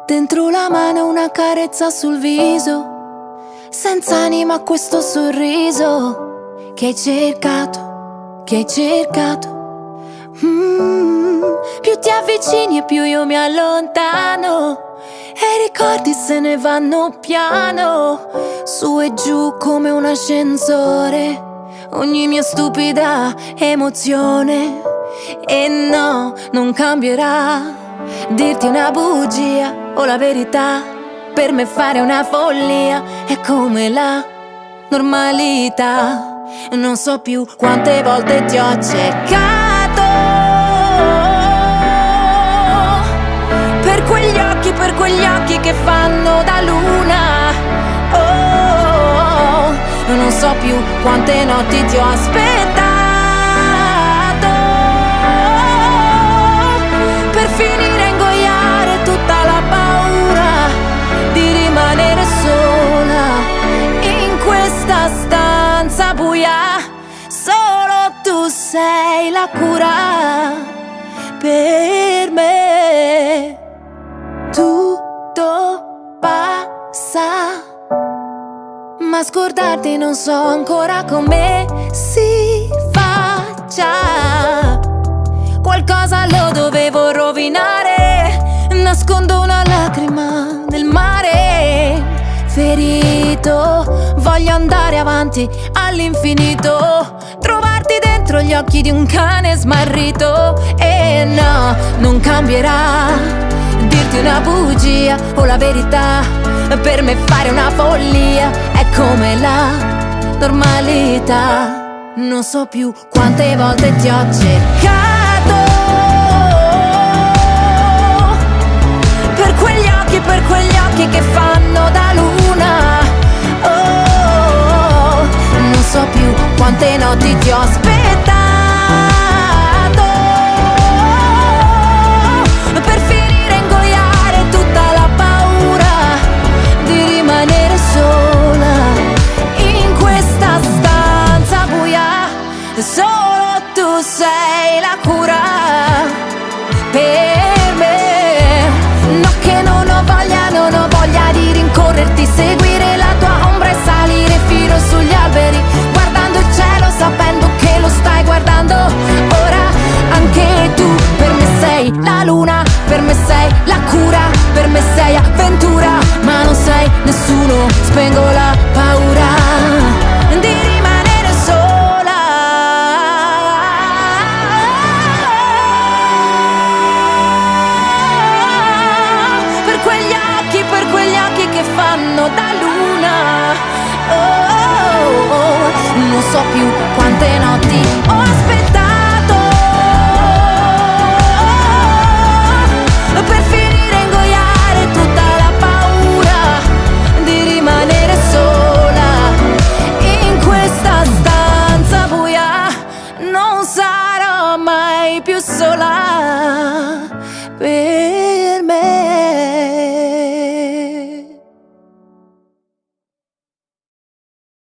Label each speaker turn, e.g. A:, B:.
A: Dentro la mano una carezza sul viso, senza anima questo sorriso che hai cercato, che hai cercato. Più ti avvicini e più io mi allontano, e i ricordi se ne vanno piano, su e giù come un ascensore, ogni mia stupida emozione. E no, non cambierà dirti una bugia o la verità, per me fare una follia è come la normalità. Non so più quante volte ti ho cercato, per quegli occhi che fanno da luna. Oh, non so più quante notti ti ho aspettato, per finire a ingoiare tutta la paura di rimanere sola in questa stanza buia. Solo tu sei la cura per me. Tutto passa, ma scordarti non so ancora come si faccia. Qualcosa lo dovevo rovinare, nascondo una lacrima nel mare. Ferito, voglio andare avanti all'infinito, trovarti dentro gli occhi di un cane smarrito. E no, non cambierà dirti una bugia o la verità, per me fare una follia è come la normalità. Non so più quante volte ti ho cercato, per quegli occhi che fanno da luna. Oh, non so più quante notti ti ho aspettato, per finire a ingoiare tutta la paura di rimanere sola in questa stanza buia. Solo tu sei la cura per me. No, che non ho voglia di rincorrerti, seguire la tua ombra e salire fino sugli alberi, guardando il cielo sapendo che lo stai guardando. Ora anche tu per me sei la luna, per me sei la cura, per me sei avventura, ma non sei nessuno, spengo la paura di rimanere sola. Per quegli occhi che fanno da luna. Oh, non so più quante notti ho aspettato, per finire a ingoiare tutta la paura di rimanere sola in questa stanza buia. Non sarò mai più sola.